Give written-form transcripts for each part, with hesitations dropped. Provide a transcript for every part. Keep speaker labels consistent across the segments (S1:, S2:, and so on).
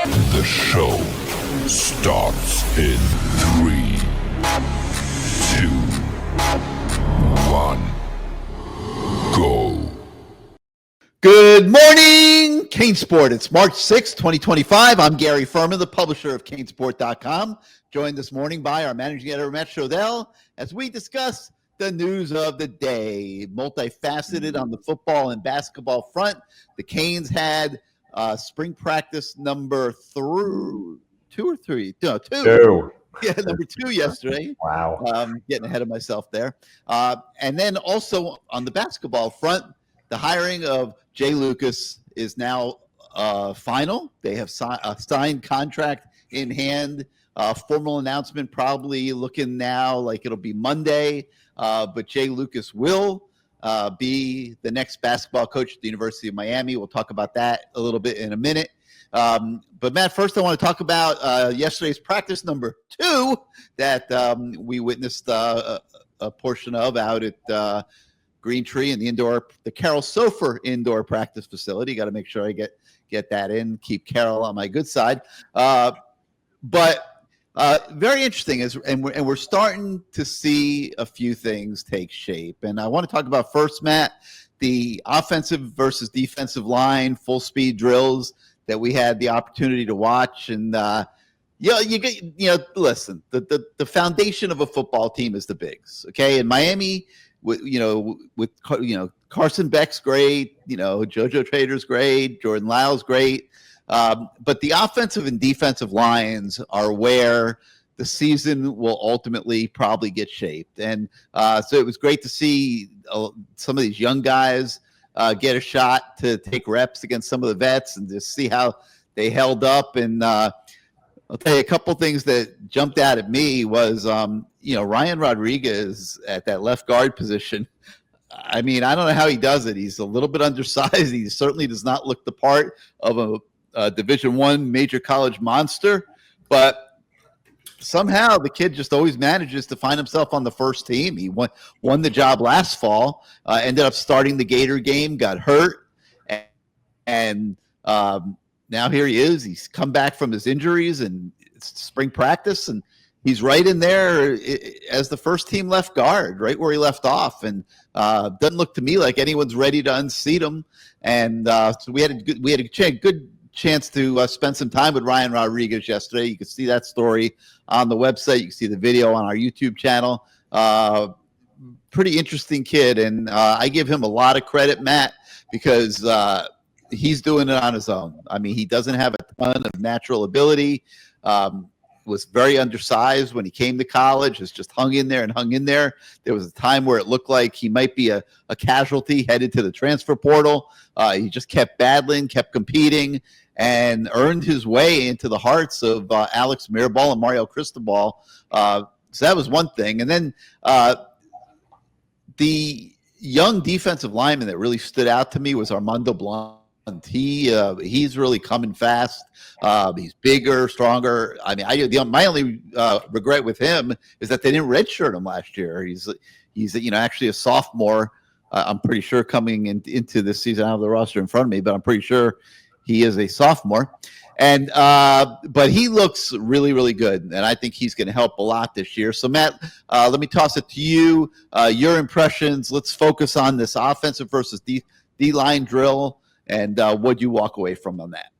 S1: The show starts in 3, 2, 1, go.
S2: Good morning, CaneSport. It's March 6th, 2025. I'm Gary Ferman, the publisher of CaneSport.com, joined this morning by our managing editor, Matt Shodell, as we discuss the news of the day. Multifaceted on the football and basketball front. The Canes had spring practice number 2 or 3? No, 2.
S3: 2.
S2: Yeah, number 2 yesterday.
S3: Wow.
S2: Getting ahead of myself there. And then also on the basketball front, the hiring of Jay Lucas is now final. They have a signed contract in hand. Formal announcement probably looking now like it'll be Monday. But Jay Lucas will be the next basketball coach at the University of Miami. We'll talk about that a little bit in a minute. But Matt, first I want to talk about yesterday's practice number 2 that we witnessed a portion of out at Green Tree in the Carroll Sofer indoor practice facility. Got to make sure I get that in, keep Carroll on my good side. But very interesting and we're starting to see a few things take shape. And I want to talk about first, Matt, the offensive versus defensive line full speed drills that we had the opportunity to watch. And listen, the foundation of a football team is the bigs. Okay, in Miami, with Carson Beck's great, JoJo Trader's great, Jordan Lyle's great, but the offensive and defensive lines are where the season will ultimately probably get shaped. And so it was great to see some of these young guys get a shot to take reps against some of the vets and just see how they held up. And I'll tell you a couple things that jumped out at me was, Ryan Rodriguez at that left guard position. I mean, I don't know how he does it. He's a little bit undersized. He certainly does not look the part of a Division I major college monster, but somehow the kid just always manages to find himself on the first team. He won the job last fall, ended up starting the Gator game, got hurt, and now here he is. He's come back from his injuries and it's spring practice, and he's right in there as the first team left guard, right where he left off. And doesn't look to me like anyone's ready to unseat him. And so we had a good chance to spend some time with Ryan Rodriguez yesterday. You can see that story on the website. You can see the video on our YouTube channel. Pretty interesting kid, and I give him a lot of credit, Matt, because he's doing it on his own. I mean, he doesn't have a ton of natural ability. Was very undersized when he came to college, has just hung in there. There was a time where it looked like he might be a casualty headed to the transfer portal. He just kept battling, kept competing, and earned his way into the hearts of Alex Mirabal and Mario Cristobal. So that was one thing. And then the young defensive lineman that really stood out to me was Armando Blunt. He's really coming fast. He's bigger, stronger. I mean, my only regret with him is that they didn't redshirt him last year. He's actually a sophomore. I'm pretty sure coming into this season. I don't have the roster in front of me, but I'm pretty sure he is a sophomore. And but he looks really, really good, and I think he's going to help a lot this year. So, Matt, let me toss it to you. Your impressions. Let's focus on this offensive versus D-line drill. And what'd you walk away from on that?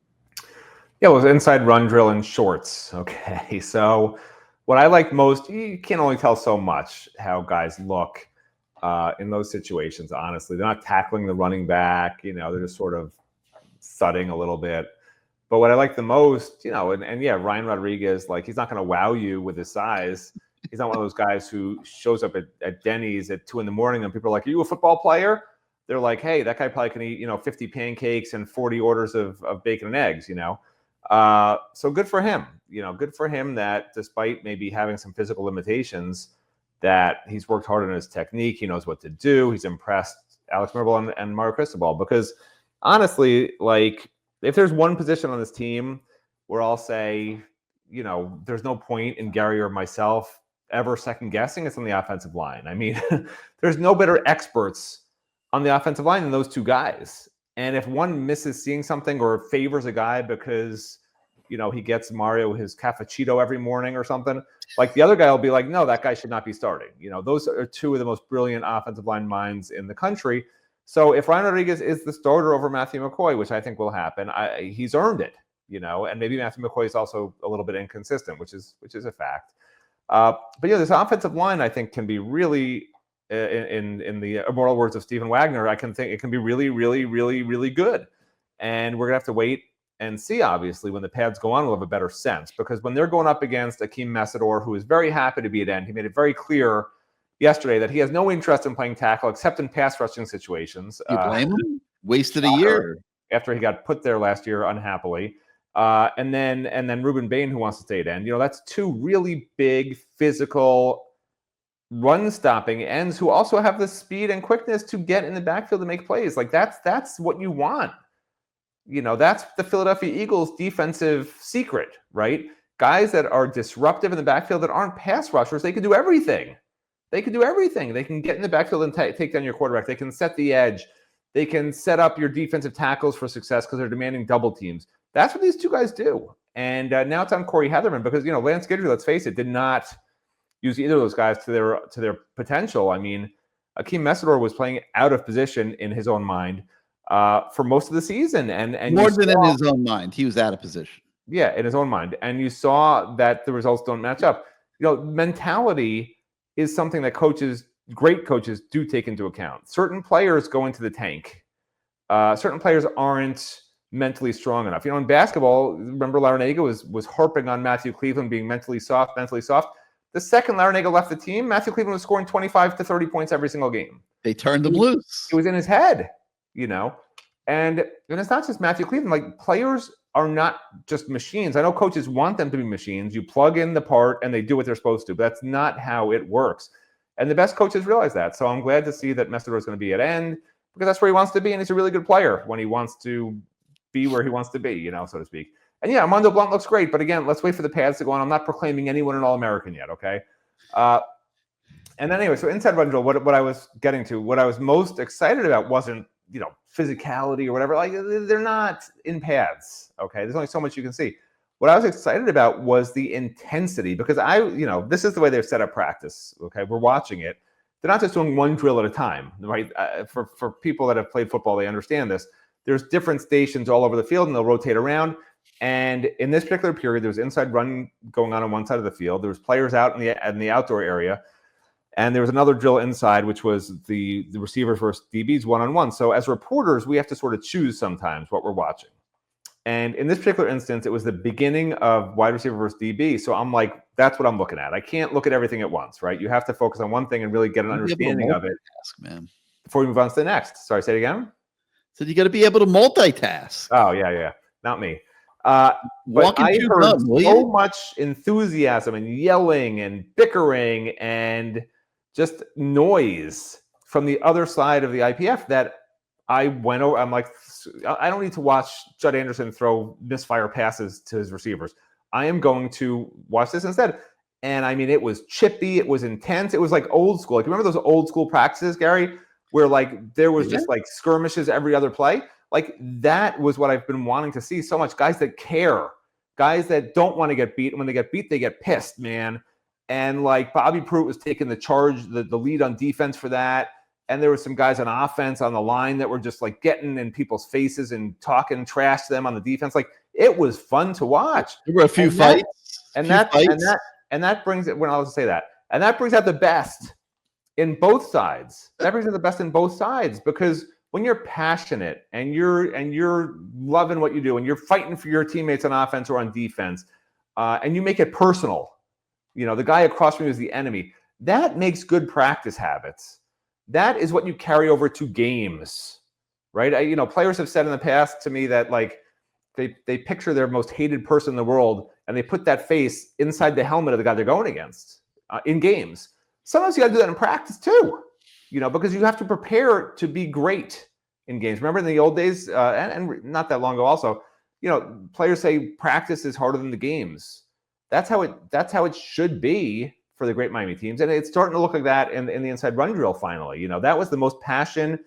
S3: Yeah, it was inside run drill in shorts. Okay, so what I like most, you can only tell so much how guys look in those situations, honestly. They're not tackling the running back, they're just sort of thudding a little bit. But what I like the most, and yeah, Ryan Rodriguez, like, he's not going to wow you with his size. He's not one of those guys who shows up at Denny's at 2 a.m. and people are like, "Are you a football player?" They're like, "Hey, that guy probably can eat, 50 pancakes and 40 orders of bacon and eggs, So good for him. Good for him that despite maybe having some physical limitations, that he's worked hard on his technique. He knows what to do. He's impressed Alex Mirabal and Mario Cristobal. Because honestly, like, if there's one position on this team where I'll say, there's no point in Gary or myself ever second guessing, it's on the offensive line. I mean, there's no better experts on the offensive line than those two guys. And if one misses seeing something or favors a guy because, he gets Mario his cafecito every morning or something. Like the other guy will be like, no, that guy should not be starting. Those are two of the most brilliant offensive line minds in the country. So if Ryan Rodriguez is the starter over Matthew McCoy, which I think will happen, he's earned it. And maybe Matthew McCoy is also a little bit inconsistent, which is a fact. But this offensive line I think can be really, in the immortal words of Stephen Wagner, I can think it can be really, really, really, really good. And we're gonna have to wait and see. Obviously, when the pads go on, we'll have a better sense, because when they're going up against Akeem Messidor, who is very happy to be at end, he made it very clear yesterday that he has no interest in playing tackle except in pass rushing situations.
S2: You blame him? Wasted a year
S3: after he got put there last year unhappily. And then Ruben Bain, who wants to stay at end. That's two really big physical run-stopping ends who also have the speed and quickness to get in the backfield to make plays. Like that's what you want. That's the Philadelphia Eagles defensive secret, right? Guys that are disruptive in the backfield that aren't pass rushers, they can do everything. They can get in the backfield and take down your quarterback. They can set the edge. They can set up your defensive tackles for success because they're demanding double teams. That's what these two guys do. And now it's on Corey Heatherman because, Lance Guidry, let's face it, did not use either of those guys to their potential. I mean, Akeem Messidor was playing out of position in his own mind for most of the season. And
S2: more than in his own mind. He was out of position.
S3: Yeah, in his own mind. And you saw that the results don't match up. Mentality is something that great coaches do take into account. Certain players go into the tank. Certain players aren't mentally strong enough. In basketball, remember Larrañaga was harping on Matthew Cleveland being mentally soft. The second Larrañaga left the team, Matthew Cleveland was scoring 25 to 30 points every single game.
S2: They turned him loose.
S3: It was in his head, And it's not just Matthew Cleveland. Like, players are not just machines. I know coaches want them to be machines. You plug in the part and they do what they're supposed to, but that's not how it works. And the best coaches realize that. So I'm glad to see that Messidor is going to be at end, because that's where he wants to be, and he's a really good player when he wants to be where he wants to be, so to speak. And yeah, Armando Blunt looks great, but again, let's wait for the pads to go on. I'm not proclaiming anyone an All-American yet, okay? And then anyway, so inside run drill, what I was getting to, what I was most excited about wasn't, physicality or whatever. Like, they're not in pads, okay? There's only so much you can see. What I was excited about was the intensity, because this is the way they've set up practice, okay? We're watching it. They're not just doing one drill at a time, right? For people that have played football, they understand this. There's different stations all over the field, and they'll rotate around. And in this particular period, there was inside run going on one side of the field. There was players out in the outdoor area. And there was another drill inside, which was the receivers versus DBs one-on-one. So as reporters, we have to sort of choose sometimes what we're watching. And in this particular instance, it was the beginning of wide receiver versus DB. So I'm like, that's what I'm looking at. I can't look at everything at once, right? You have to focus on one thing and really get an understanding of it before we move on to the next. Sorry, say it again?
S2: So you got to be able to multitask.
S3: Oh, yeah. Not me. But I heard so much enthusiasm and yelling and bickering and just noise from the other side of the IPF that I went over. I'm like, I don't need to watch Judd Anderson throw misfire passes to his receivers. I am going to watch this instead. And I mean, it was chippy. It was intense. It was like old school. Like, remember those old school practices, Gary, where like there was just like skirmishes every other play? Like, that was what I've been wanting to see so much. Guys that care, guys that don't want to get beat. And when they get beat, they get pissed, man. And like Bobby Pruitt was taking the charge, the lead on defense for that. And there were some guys on offense on the line that were just like getting in people's faces and talking trash to them on the defense. Like, it was fun to watch.
S2: There were a few fights.
S3: And that brings it, when I was to say that, and that brings out the best in both sides. That brings out the best in both sides, because when you're passionate and you're loving what you do and you're fighting for your teammates on offense or on defense, and you make it personal, the guy across from you is the enemy, that makes good practice habits. That is what you carry over to games, right? Players have said in the past to me that like they picture their most hated person in the world and they put that face inside the helmet of the guy they're going against in games. Sometimes you got to do that in practice too, because you have to prepare to be great in games. Remember in the old days, and not that long ago also, players say practice is harder than the games. That's how it should be for the great Miami teams. And it's starting to look like that in the inside run drill finally. That was the most passion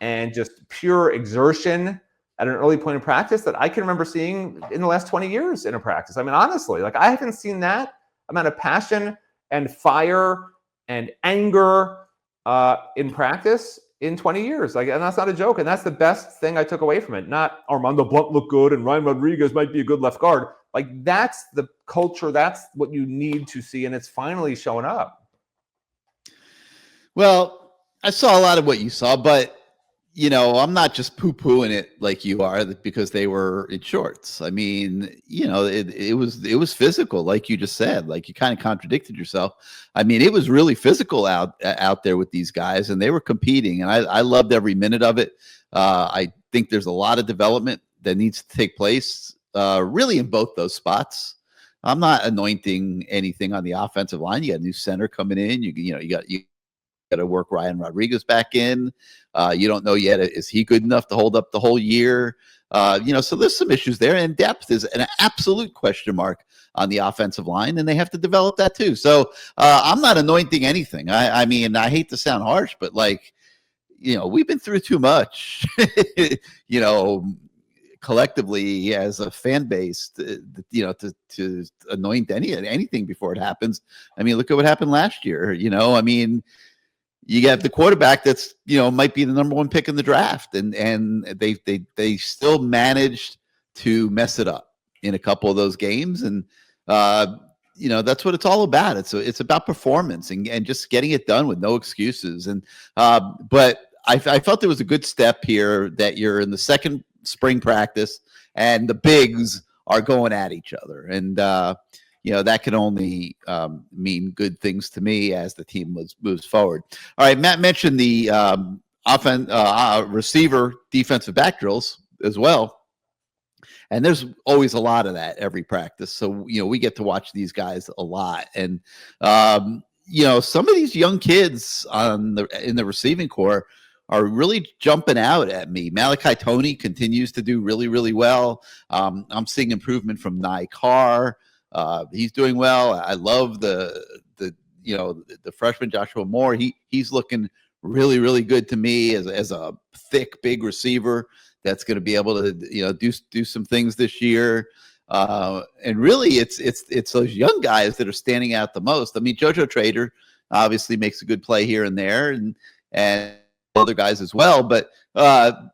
S3: and just pure exertion at an early point in practice that I can remember seeing in the last 20 years in a practice. I mean, honestly, like I haven't seen that amount of passion and fire and anger in practice in 20 years. Like, and that's not a joke. And that's the best thing I took away from it. Not Armando Blunt looked good and Ryan Rodriguez might be a good left guard. Like, that's the culture. That's what you need to see. And it's finally showing up.
S2: Well, I saw a lot of what you saw, but I'm not just poo-pooing it like you are because they were in shorts. I mean, it was physical, like you just said. Like, you kind of contradicted yourself. I mean, it was really physical out there with these guys, and they were competing, and I loved every minute of it. I think there's a lot of development that needs to take place, really in both those spots. I'm not anointing anything on the offensive line. You got a new center coming in. You got to work Ryan Rodriguez back in. You don't know yet, is he good enough to hold up the whole year? So there's some issues there, and depth is an absolute question mark on the offensive line, and they have to develop that too. So I'm not anointing anything. I mean, I hate to sound harsh, but we've been through too much, collectively as a fan base, to anoint anything before it happens. I mean, look at what happened last year. I mean, you got the quarterback that's might be the number one pick in the draft, and they still managed to mess it up in a couple of those games, and that's what it's all about. It's about performance and just getting it done with no excuses. And but I felt there was a good step here that you're in the second spring practice and the bigs are going at each other, and that can only mean good things to me as the team moves forward. All right, Matt mentioned the receiver defensive back drills as well. And there's always a lot of that every practice. So, we get to watch these guys a lot. And, some of these young kids in the receiving corps are really jumping out at me. Malachi Toney continues to do really, really well. I'm seeing improvement from Nye Carr. He's doing well. I love the freshman Joshua Moore. He's looking really, really good to me as a thick, big receiver that's going to be able to do some things this year. And really, it's those young guys that are standing out the most. I mean, JoJo Trader obviously makes a good play here and there, and other guys as well. But Dalen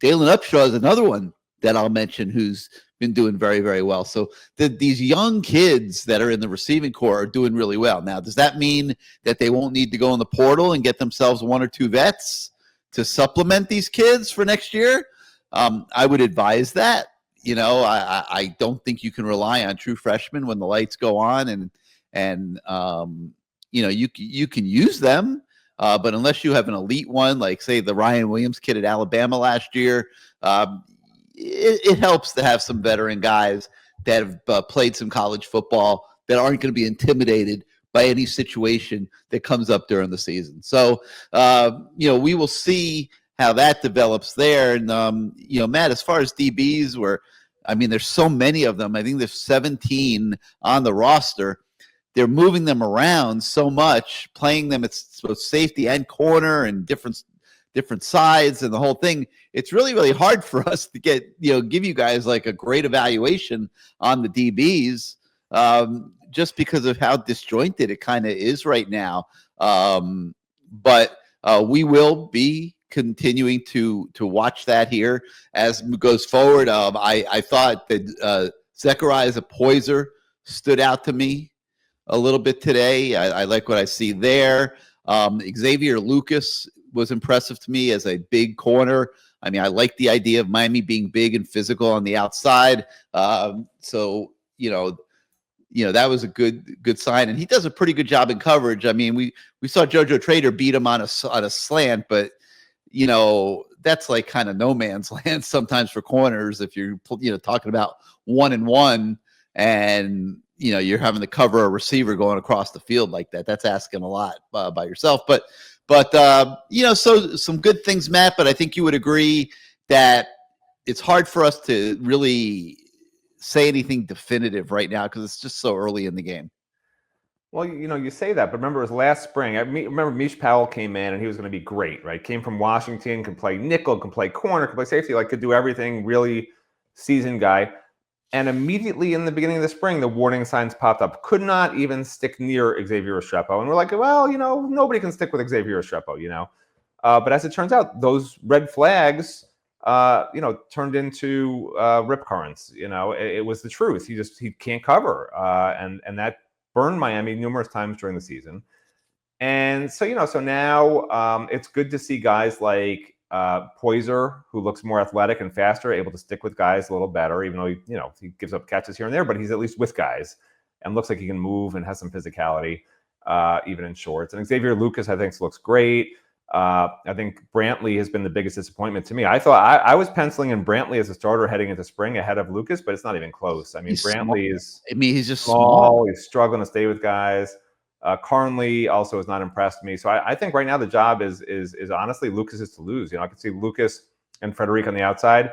S2: Upshaw is another one that I'll mention who's been doing very, very well. So these young kids that are in the receiving corps are doing really well. Now, does that mean that they won't need to go in the portal and get themselves one or two vets to supplement these kids for next year? I would advise that. I don't think you can rely on true freshmen when the lights go on, and you can use them, but unless you have an elite one, like say the Ryan Williams kid at Alabama last year, it helps to have some veteran guys that have played some college football that aren't going to be intimidated by any situation that comes up during the season. So, we will see how that develops there. And, Matt, as far as DBs, there's so many of them. I think there's 17 on the roster. They're moving them around so much, playing them at both safety and corner and different sides and the whole thing. It's really, really hard for us to give you guys like a great evaluation on the DBs, just because of how disjointed it kind of is right now. But we will be continuing to watch that here as it goes forward. I thought that Zechariah Poyser stood out to me a little bit today. I like what I see there. Xavier Lucas was impressive to me as a big corner. I mean, I like the idea of Miami being big and physical on the outside. So that was a good sign, and he does a pretty good job in coverage. I mean, we saw JoJo Trader beat him on a slant, but that's like kind of no man's land sometimes for corners if you're talking about 1-on-1 and you're having to cover a receiver going across the field like that. That's asking a lot by yourself. But so some good things, Matt. But I think you would agree that it's hard for us to really say anything definitive right now because it's just so early in the game.
S3: Well, you say that, but remember it was last spring. Remember Mish Powell came in and he was going to be great, right? Came from Washington, can play nickel, can play corner, can play safety, like could do everything, really seasoned guy. And immediately in the beginning of the spring, the warning signs popped up. Could not even stick near Xavier Restrepo. And we're like, well, nobody can stick with Xavier Restrepo, But as it turns out, those red flags, turned into rip currents. It was the truth. He can't cover. And that burned Miami numerous times during the season. And so now it's good to see guys like Poyser, who looks more athletic and faster, able to stick with guys a little better, even though he gives up catches here and there, but he's at least with guys and looks like he can move and has some physicality, even in shorts. And Xavier Lucas, I think, looks great. I think Brantley has been the biggest disappointment to me. I thought I was penciling in Brantley as a starter heading into spring ahead of Lucas, but it's not even close. I mean, Brantley is.
S2: I mean, he's just
S3: small. He's struggling to stay with guys. Carnley also has not impressed me. So I think right now the job is honestly Lucas's to lose. I could see Lucas and Frederic on the outside.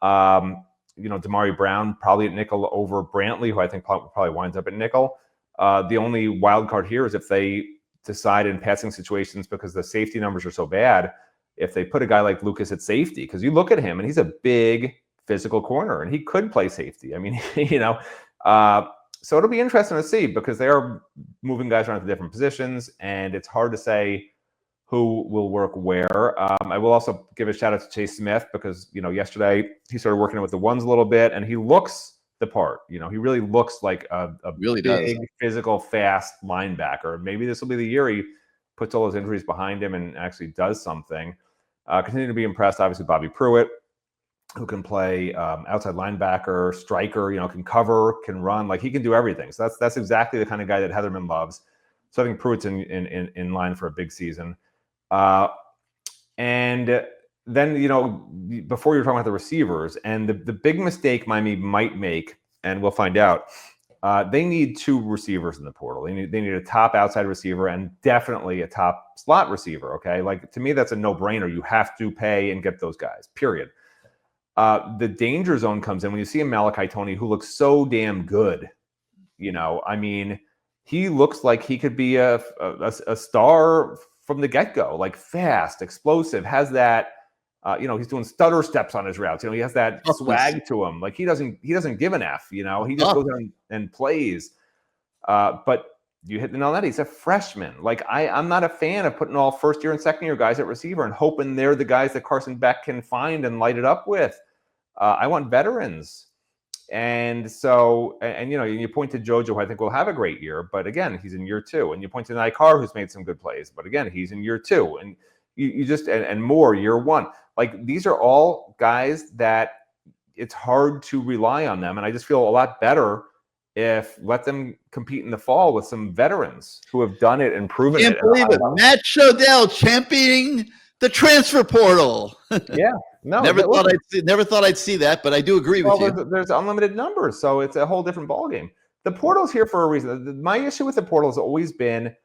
S3: Damari Brown probably at nickel over Brantley, who I think probably winds up at nickel. The only wild card here is if they decide in passing situations, because the safety numbers are so bad, if they put a guy like Lucas at safety, because you look at him and he's a big physical corner and he could play safety. I mean, so it'll be interesting to see, because they are moving guys around to different positions and it's hard to say who will work where. I will also give a shout out to Chase Smith, because, yesterday he started working with the ones a little bit and he looks the part. He really looks like a
S2: really
S3: big, physical, fast linebacker. Maybe this will be the year he puts all those injuries behind him and actually does something. Continue to be impressed, obviously, Bobby Pruitt, who can play outside linebacker, striker, can cover, can run, like he can do everything. So that's exactly the kind of guy that Heatherman loves. So I think Pruitt's in line for a big season. And then, before you're talking about the receivers, and the big mistake Miami might make, and we'll find out, they need two receivers in the portal. They need a top outside receiver and definitely a top slot receiver, okay? Like, to me, that's a no-brainer. You have to pay and get those guys, period. The danger zone comes in when you see a Malachi Tony who looks so damn good. I mean, he looks like he could be a star from the get-go, like fast, explosive, has that, he's doing stutter steps on his routes. He has that swag to him. Like he doesn't give an F, he just goes in and plays. But you hit the nail on that. He's a freshman. Like I'm not a fan of putting all first year and second year guys at receiver and hoping they're the guys that Carson Beck can find and light it up with. I want veterans. And so, you point to JoJo, who I think will have a great year, but again, he's in year 2. And you point to Nikar, who's made some good plays, but again, he's in year 2. And you just, and more year 1. Like, these are all guys that it's hard to rely on them. And I just feel a lot better if let them compete in the fall with some veterans who have done it and proven it.
S2: Can't believe it. Matt Shodell championing the transfer portal.
S3: Yeah. No,
S2: never thought I'd see that, but I do agree with you.
S3: There's unlimited numbers, so it's a whole different ballgame. The portal's here for a reason. My issue with the portal has always been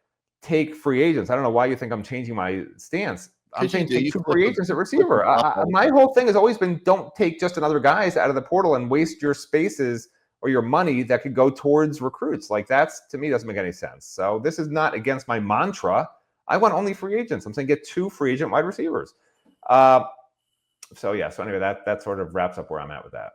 S3: take free agents. I don't know why you think I'm changing my stance. I'm saying take 2 free agents at receiver. My whole thing has always been don't take just another guys out of the portal and waste your spaces or your money that could go towards recruits. Like, that's, to me, doesn't make any sense. So this is not against my mantra. I want only free agents. I'm saying get 2 free agent wide receivers. So anyway, that sort of wraps up where I'm at with that.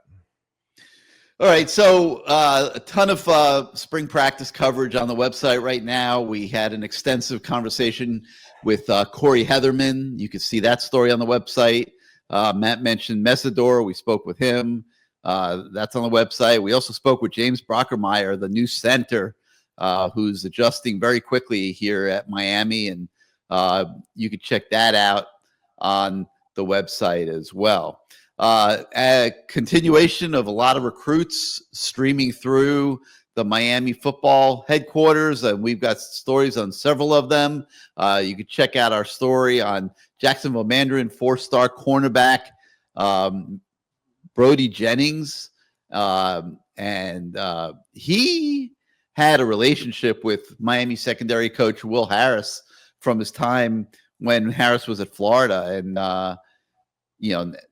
S2: All right, so a ton of spring practice coverage on the website right now. We had an extensive conversation with Corey Heatherman. You can see that story on the website. Matt mentioned Mesidor. We spoke with him. That's on the website. We also spoke with James Brockermeyer, the new center, who's adjusting very quickly here at Miami, and you can check that out on the website as well. A continuation of a lot of recruits streaming through the Miami football headquarters, and we've got stories on several of them. You can check out our story on Jacksonville Mandarin 4-star cornerback Brody Jennings, and he had a relationship with Miami secondary coach Will Harris from his time when Harris was at Florida, and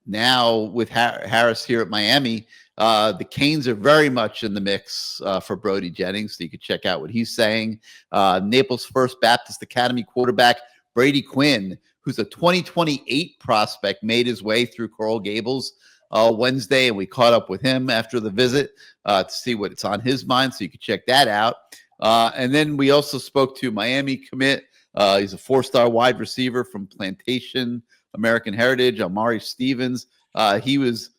S2: now with Harris here at Miami, the Canes are very much in the mix for Brody Jennings. So you can check out what he's saying. Naples First Baptist Academy quarterback Brady Quinn, who's a 2028 prospect, made his way through Coral Gables Wednesday, and we caught up with him after the visit to see what's on his mind. So you can check that out. And then we also spoke to Miami commit. He's a 4-star wide receiver from Plantation American Heritage, Amari Stevens. He was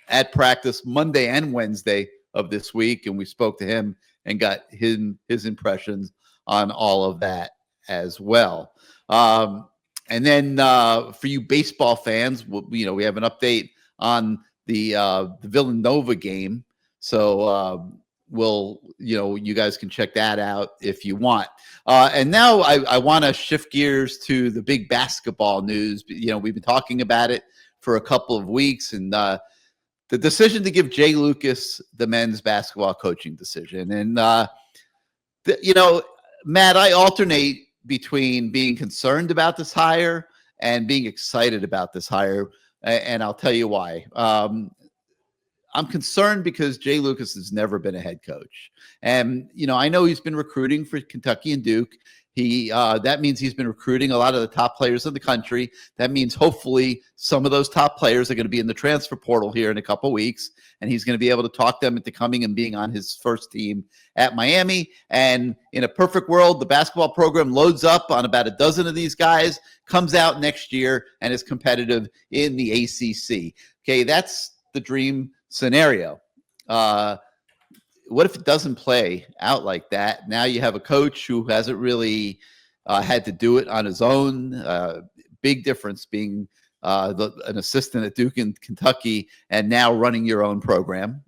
S2: at practice Monday and Wednesday of this week, and we spoke to him and got his impressions on all of that as well. And then for you baseball fans, we have an update on the Villanova game. So you guys can check that out if you want. And now I want to shift gears to the big basketball news. We've been talking about it for a couple of weeks, and the decision to give Jay Lucas the men's basketball coaching decision. And, Matt, I alternate between being concerned about this hire and being excited about this hire. And I'll tell you why. I'm concerned because Jay Lucas has never been a head coach. And, I know he's been recruiting for Kentucky and Duke. That means he's been recruiting a lot of the top players in the country. That means hopefully some of those top players are going to be in the transfer portal here in a couple of weeks, and he's going to be able to talk them into coming and being on his first team at Miami. And in a perfect world, the basketball program loads up on about a dozen of these guys, comes out next year, and is competitive in the ACC. Okay, that's the dream scenario. What if it doesn't play out like that? Now you have a coach who hasn't really had to do it on his own. Big difference being an assistant at Duke and Kentucky and now running your own program.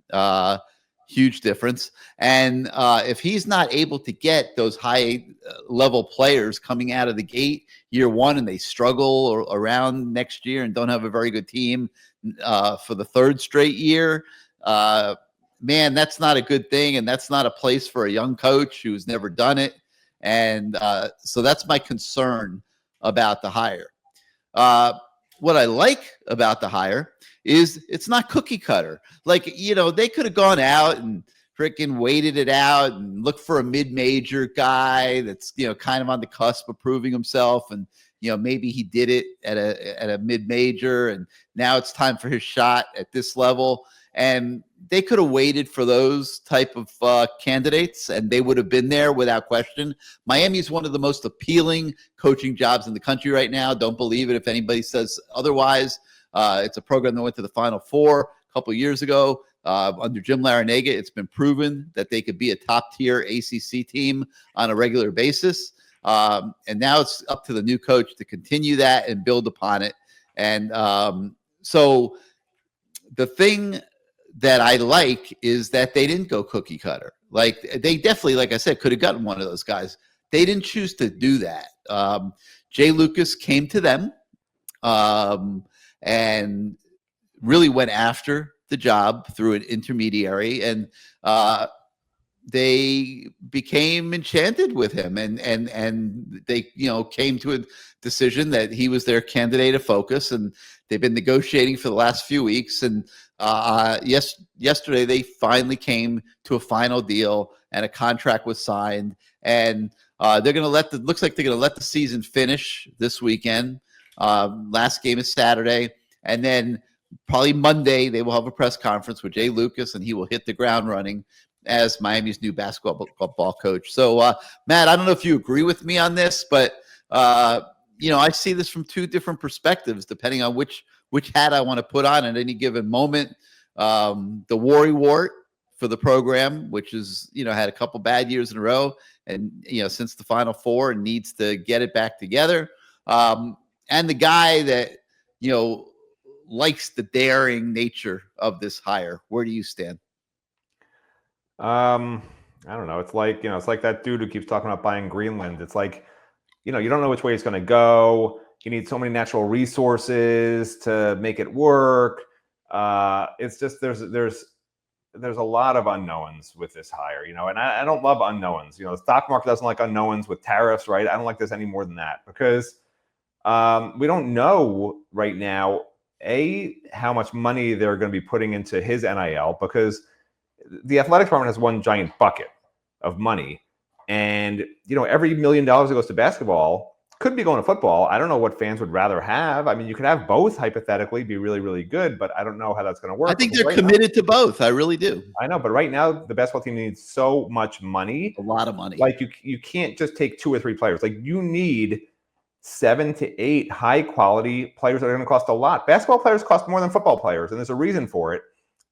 S2: Huge difference. And if he's not able to get those high-level players coming out of the gate year one and they struggle around next year and don't have a very good team for the third straight year, man, that's not a good thing, and that's not a place for a young coach who's never done it. And so that's my concern about the hire. What I like about the hire is it's not cookie cutter. Like, they could have gone out and freaking waited it out and looked for a mid-major guy that's, kind of on the cusp of proving himself. And, maybe he did it at a mid-major, and now it's time for his shot at this level. And they could have waited for those type of candidates, and they would have been there without question. Miami is one of the most appealing coaching jobs in the country right now. Don't believe it if anybody says otherwise. It's a program that went to the Final Four a couple of years ago under Jim Larinaga. It's been proven that they could be a top-tier ACC team on a regular basis. And now it's up to the new coach to continue that and build upon it. And so the thing that I like is that they didn't go cookie cutter. Like, they definitely, like I said, could have gotten one of those guys. They didn't choose to do that. Jay Lucas came to them and really went after the job through an intermediary, and they became enchanted with him, and they came to a decision that he was their candidate of focus, and they've been negotiating for the last few weeks, and yesterday they finally came to a final deal, and a contract was signed, and they're going to looks like they're going to let the season finish this weekend. Last game is Saturday, and then probably Monday they will have a press conference with Jay Lucas, and he will hit the ground running as Miami's new basketball coach. So, Matt, I don't know if you agree with me on this, but I see this from two different perspectives, depending on which hat I want to put on at any given moment. The worrywart for the program, which is, had a couple bad years in a row, and since the Final Four, and needs to get it back together. And the guy that likes the daring nature of this hire. Where do you stand?
S3: I don't know. It's like, it's like that dude who keeps talking about buying Greenland. It's like, you don't know which way it's going to go. You need so many natural resources to make it work. It's just, there's a lot of unknowns with this hire, and I don't love unknowns. The stock market doesn't like unknowns with tariffs, right? I don't like this any more than that, because we don't know right now how much money they're going to be putting into his NIL, because the athletic department has one giant bucket of money. And, every $1 million that goes to basketball could be going to football. I don't know what fans would rather have. I mean, you could have both hypothetically, be really, really good, but I don't know how that's going to work.
S2: I think they're committed to both. I really do.
S3: I know, but right now the basketball team needs so much money.
S2: A lot of money.
S3: Like you can't just take 2 or 3 players. Like you need 7 to 8 high quality players that are going to cost a lot. Basketball players cost more than football players, and there's a reason for it,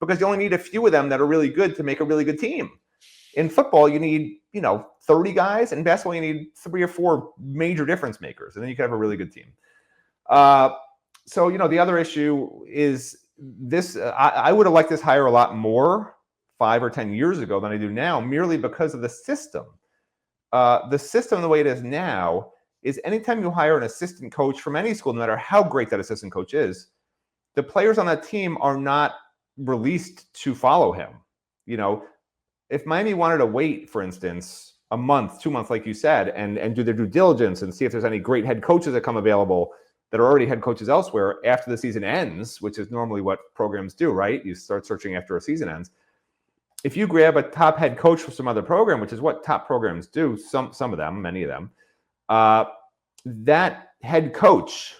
S3: because you only need a few of them that are really good to make a really good team. In football, you need, 30 guys. In basketball, you need 3 or 4 major difference makers, and then you can have a really good team. So, the other issue is this. I would have liked this hire a lot more 5 or 10 years ago than I do now, merely because of the system. The system, the way it is now, is anytime you hire an assistant coach from any school, no matter how great that assistant coach is, the players on that team are not released to follow him. If Miami wanted to wait, for instance, a month, 2 months, like you said, and do their due diligence and see if there's any great head coaches that come available that are already head coaches elsewhere after the season ends, which is normally what programs do, right? You start searching after a season ends. If you grab a top head coach from some other program, which is what top programs do, some of them, many of them, that head coach,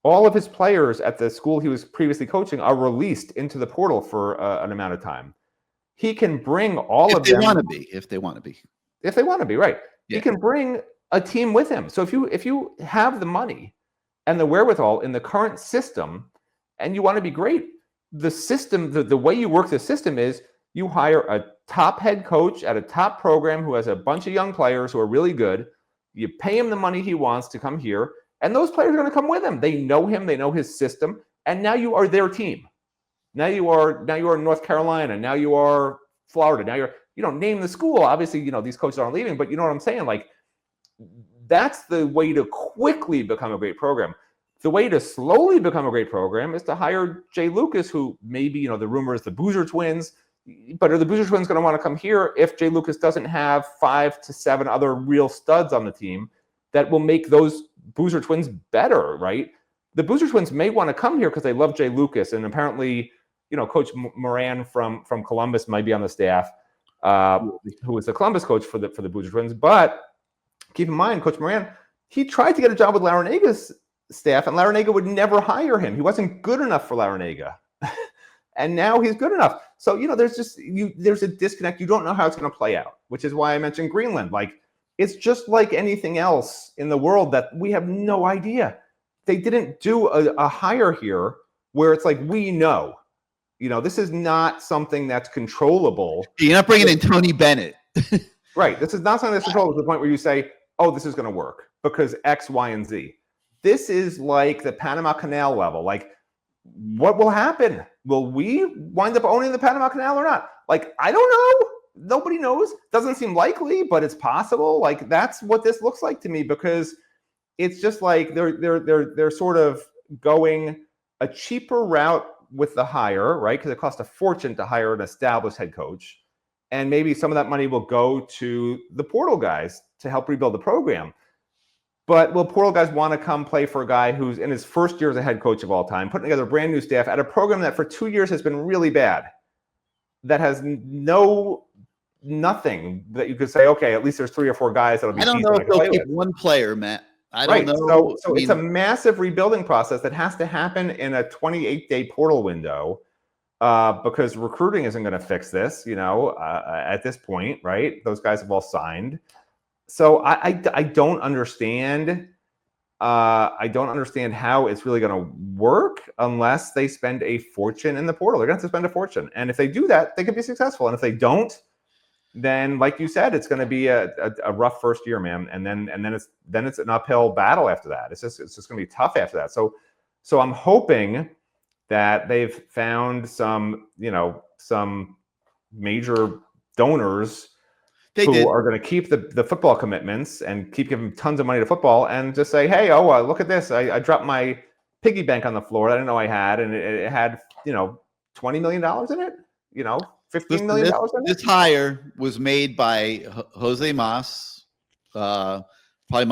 S3: all of his players at the school he was previously coaching are released into the portal for an amount of time. He can bring all of them.
S2: If they want to be.
S3: If they want to be, right.
S2: Yeah.
S3: He can bring a team with him. So if you have the money and the wherewithal in the current system and you want to be great, the system, the way you work the system is you hire a top head coach at a top program who has a bunch of young players who are really good. You pay him the money he wants to come here, and those players are going to come with him. They know him, they know his system, and now you are their team. Now you are North Carolina. Now you are Florida. Now you're, name the school. Obviously, these coaches aren't leaving, but you know what I'm saying? Like, that's the way to quickly become a great program. The way to slowly become a great program is to hire Jay Lucas, who maybe, the rumor is the Boozer twins, but are the Boozer twins going to want to come here if Jay Lucas doesn't have 5 to 7 other real studs on the team that will make those Boozer twins better, right? The Boozer twins may want to come here because they love Jay Lucas, and apparently, Coach Moran from Columbus might be on the staff, who is the Columbus coach for the Boozer twins. But keep in mind, Coach Moran, he tried to get a job with Larinaga's staff, and Larinaga would never hire him. He wasn't good enough for Larinaga. And now he's good enough. So, there's a disconnect. You don't know how it's going to play out, which is why I mentioned Greenland. Like, it's just like anything else in the world that we have no idea. They didn't do a hire here where it's like, we know. This is not something that's controllable.
S2: You're not bringing in Tony Bennett.
S3: Right. This is not something that's controllable to the point where you say, oh, this is going to work because X, Y, and Z. This is like the Panama Canal level. Like, what will happen? Will we wind up owning the Panama Canal or not? Like, I don't know. Nobody knows. Doesn't seem likely, but it's possible. Like, that's what this looks like to me, because it's just like they're sort of going a cheaper route with the hire, right? Because it costs a fortune to hire an established head coach. And maybe some of that money will go to the portal guys to help rebuild the program. But will portal guys want to come play for a guy who's in his first year as a head coach of all time, putting together a brand new staff at a program that for 2 years has been really bad, that has nothing that you could say, okay, at least there's 3 or 4 guys that'll be.
S2: I don't know if they'll keep one player, Matt. I don't know.
S3: So it's a massive rebuilding process that has to happen in a 28-day portal window, because recruiting isn't going to fix this, at this point, right? Those guys have all signed. So I don't understand. I don't understand how it's really going to work unless they spend a fortune in the portal. They're going to have to spend a fortune, and if they do that, they could be successful. And if they don't, then, like you said, it's going to be a rough first year, man. And then it's an uphill battle after that. It's just going to be tough after that. So I'm hoping that they've found some major donors who are going to keep the football commitments and keep giving tons of money to football, and just say, hey, look at this. I dropped my piggy bank on the floor. I didn't know I had, and it had, $20 million in it, $15 million in it.
S2: This hire was made by Jose Mas, probably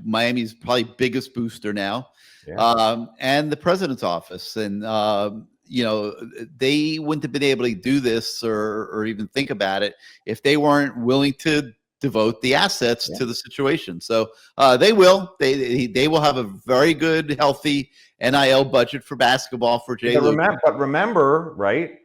S2: Miami's probably biggest booster now. and the president's office. And, they wouldn't have been able to do this or even think about it if they weren't willing to devote the assets to the situation. So they will. They will have a very good, healthy NIL budget for basketball for Jay Luke.
S3: But remember, right?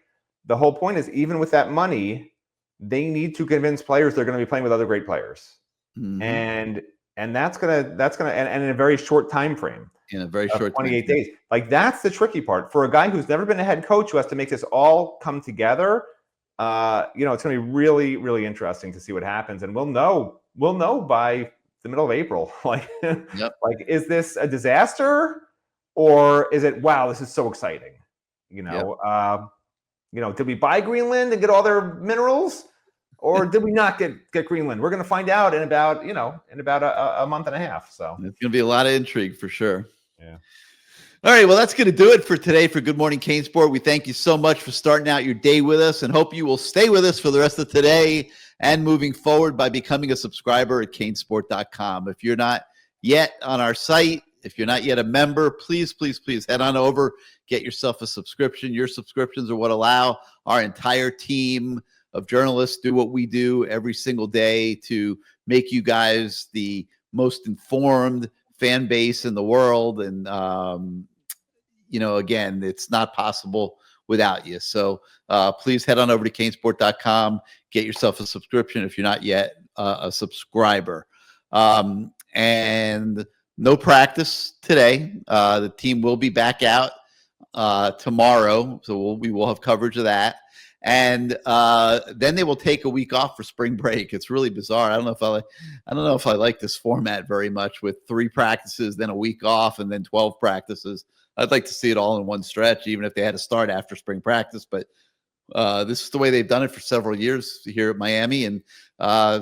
S3: The whole point is, even with that money, they need to convince players they're going to be playing with other great players, and that's gonna and in a very short time frame.
S2: In a very short
S3: 28 days. Like, that's the tricky part for a guy who's never been a head coach who has to make this all come together. It's going to be really, really interesting to see what happens, and we'll know by the middle of April. Like, like, is this a disaster, or is it, wow, this is so exciting? Did we buy Greenland and get all their minerals, or did we not get Greenland? We're going to find out in about a month and a half. So
S2: it's going to be a lot of intrigue for sure.
S3: Yeah.
S2: All right. Well, that's going to do it for today for Good Morning CaneSport. We thank you so much for starting out your day with us, and hope you will stay with us for the rest of today and moving forward by becoming a subscriber at CaneSport.com. If you're not yet on our site, if you're not yet a member, please, please, please head on over, get yourself a subscription. Your subscriptions are what allow our entire team of journalists do what we do every single day to make you guys the most informed fan base in the world. And, again, it's not possible without you. So please head on over to CaneSport.com, get yourself a subscription if you're not yet a subscriber. And no practice today. The team will be back out tomorrow, so we will have coverage of that. And then they will take a week off for spring break. It's really bizarre. I don't know if I like this format very much, with 3 practices, then a week off, and then 12 practices. I'd like to see it all in one stretch, even if they had to start after spring practice. But this is the way they've done it for several years here at Miami, and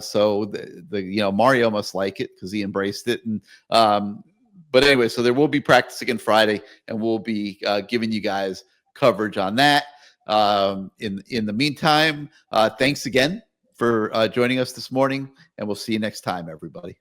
S2: so Mario must like it because he embraced it. And but anyway, so there will be practice again Friday, and we'll be giving you guys coverage on that. In the meantime, thanks again for joining us this morning, and we'll see you next time, everybody.